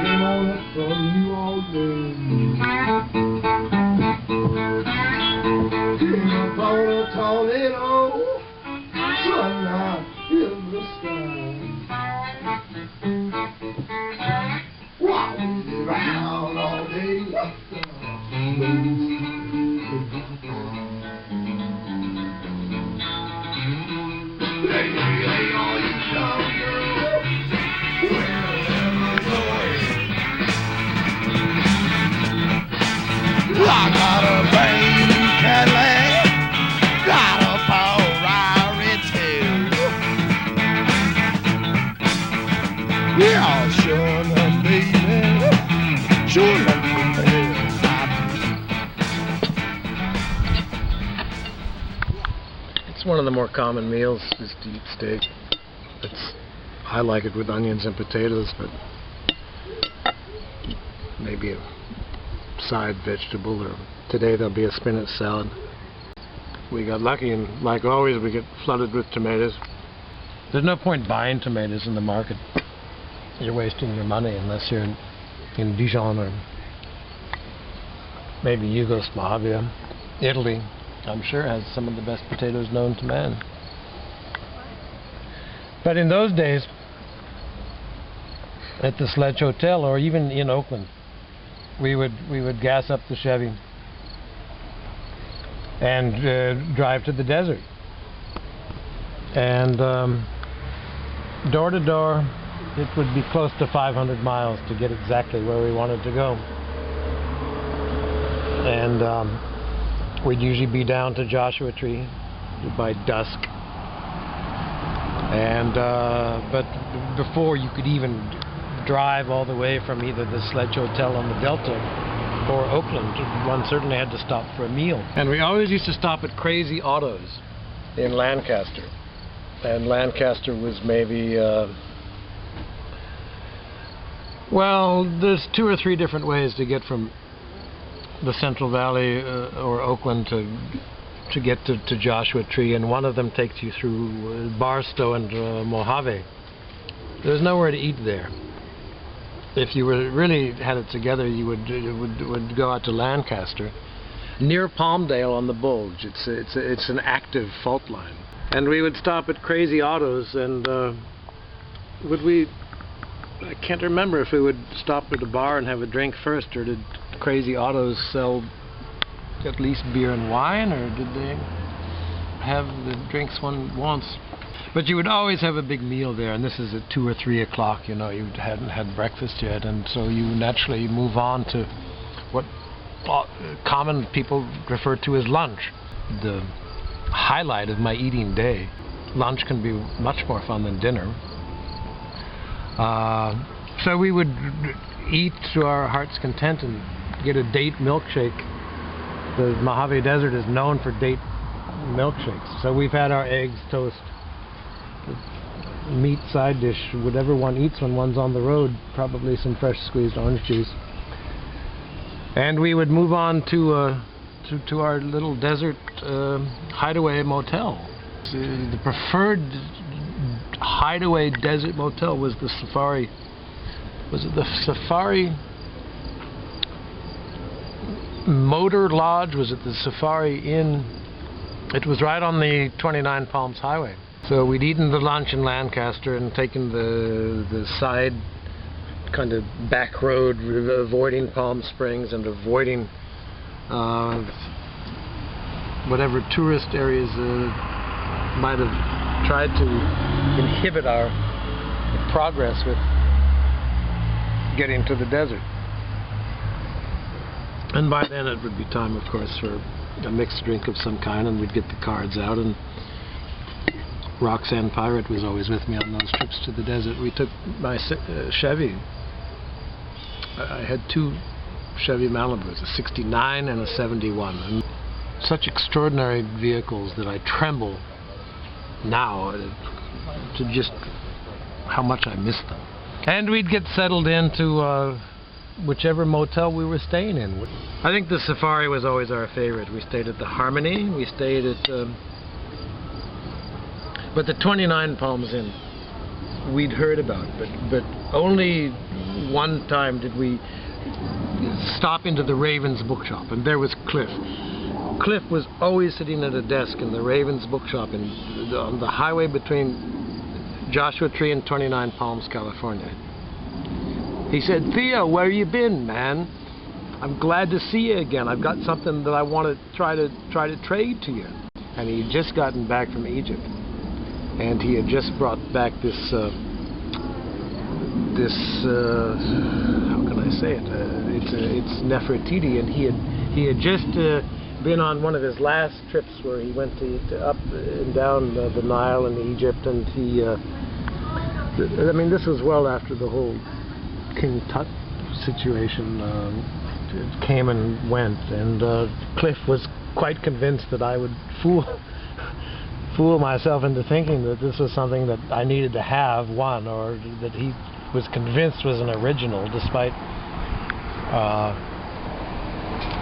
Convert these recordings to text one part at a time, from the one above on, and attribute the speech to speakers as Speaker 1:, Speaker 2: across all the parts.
Speaker 1: came on up from New Orleans. Came up on a tornado, sun out in the sky. Wow, we around all day. Lay all you down, girl. Wherever you're going. I got a brand new Cadillac, got a Ferrari too. Yeah, sure enough, baby, sure enough, baby.
Speaker 2: It's one of the more common meals, is deep steak. I like it with onions and potatoes, but maybe a side vegetable, or today there'll be a spinach salad. We got lucky, and like always we get flooded with tomatoes. There's no point buying tomatoes in the market. You're wasting your money unless you're in Dijon or maybe Yugoslavia. Italy, I'm sure, has some of the best potatoes known to man. But in those days, at the Sledge Hotel, or even in Oakland, we would gas up the Chevy and drive to the desert. And door to door, it would be close to 500 miles to get exactly where we wanted to go. And we'd usually be down to Joshua Tree by dusk. And but before you could even drive all the way from either the Sledge Hotel on the Delta or Oakland, one certainly had to stop for a meal. And we always used to stop at Crazy Autos in Lancaster. And Lancaster was maybe, well, there's 2 or 3 different ways to get from the Central Valley or Oakland to get to Joshua Tree, and one of them takes you through Barstow and Mojave. There's nowhere to eat there. If you were really had it together, you would go out to Lancaster, near Palmdale on the Bulge. It's an active fault line, and we would stop at Crazy Autos, and I can't remember if we would stop at a bar and have a drink first, or did Crazy Autos sell at least beer and wine, or did they have the drinks one wants? But you would always have a big meal there, and this is at 2 or 3 o'clock, you know, you hadn't had breakfast yet, and so you naturally move on to what common people refer to as lunch. The highlight of my eating day. Lunch can be much more fun than dinner. So we would eat to our heart's content and get a date milkshake. The Mojave Desert is known for date milkshakes. So we've had our eggs, toast, meat side dish, whatever one eats when one's on the road, probably some fresh squeezed orange juice. And we would move on to our little desert hideaway motel. The preferred hideaway desert motel was the Safari. Was it the Safari Motor Lodge? Was it the Safari Inn? It was right on the 29 Palms Highway. So we'd eaten the lunch in Lancaster and taken the side kind of back road, avoiding Palm Springs and avoiding whatever tourist areas might have tried to inhibit our progress with getting to the desert. And by then it would be time, of course, for a mixed drink of some kind, and we'd get the cards out, and Roxanne Pirate was always with me on those trips to the desert. We took my Chevy. I had 2 Chevy Malibus, a 69 and a 71. And such extraordinary vehicles that I tremble now to just how much I miss them. And we'd get settled into whichever motel we were staying in. I think the Safari was always our favorite. We stayed at the Harmony. We stayed at but the 29 Palms Inn we'd heard about, but only one time did we stop into the Ravens bookshop, and there was Cliff. Cliff was always sitting at a desk in the Ravens bookshop on the highway between Joshua Tree and 29 Palms, California. He said, "Theo, where you been, man? I'm glad to see you again. I've got something that I want to try to trade to you." And he had just gotten back from Egypt, and he had just brought back this how can I say it? It's Nefertiti, and he had just been on one of his last trips where he went to up and down the Nile in Egypt, and he I mean, this was well after the whole King Tut situation came and went, and Cliff was quite convinced that I would fool myself into thinking that this was something that I needed to have, one, or that he was convinced was an original, despite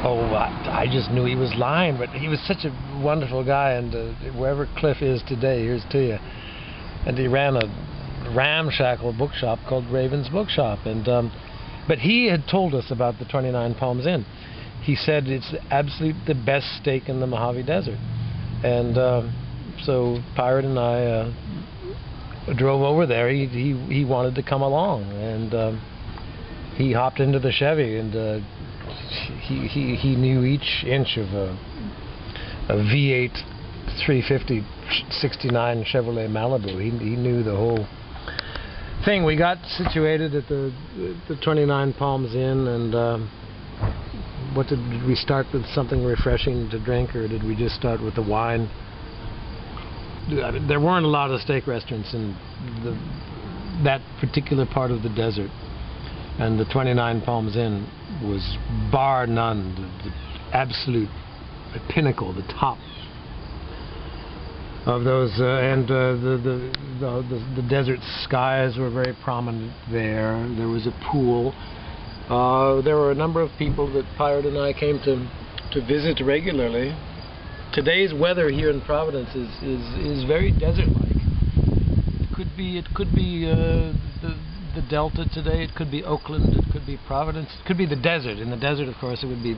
Speaker 2: I just knew he was lying. But he was such a wonderful guy, and wherever Cliff is today, here's to you. And he ran a ramshackle bookshop called Ravens Bookshop, and but he had told us about the 29 Palms Inn. He said it's absolutely the best steak in the Mojave Desert, and so Pirate and I drove over there. He wanted to come along, and he hopped into the Chevy, and he knew each inch of a V8 350 69 Chevrolet Malibu. He knew the whole thing. We got situated at the 29 Palms Inn, and what did we start with? Something refreshing to drink, or did we just start with the wine? There weren't a lot of steak restaurants in that particular part of the desert, and the 29 Palms Inn was bar none the absolute pinnacle, the top of those, and the desert skies were very prominent there. There was a pool. There were a number of people that Pirate and I came to visit regularly. Today's weather here in Providence is very desert-like. It could be the Delta today. It could be Oakland. It could be Providence. It could be the desert. In the desert, of course, it would be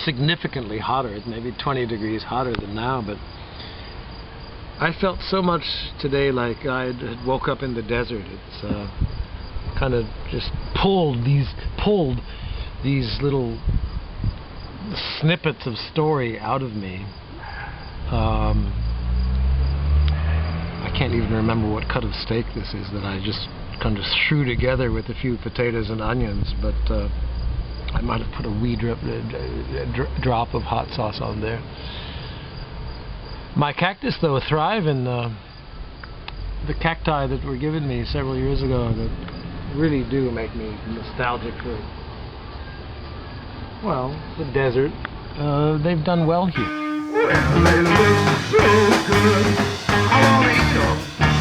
Speaker 2: significantly hotter. Maybe 20 degrees hotter than now, but I felt so much today like I had woke up in the desert. It's kind of just pulled these little snippets of story out of me. I can't even remember what cut of steak this is that I just kind of threw together with a few potatoes and onions, but I might have put a wee drop of hot sauce on there. My cactus, though, thrive in the cacti that were given me several years ago that really do make me nostalgic for, well, the desert. They've done well here.
Speaker 1: Well, it looks so good. I want to eat 'em.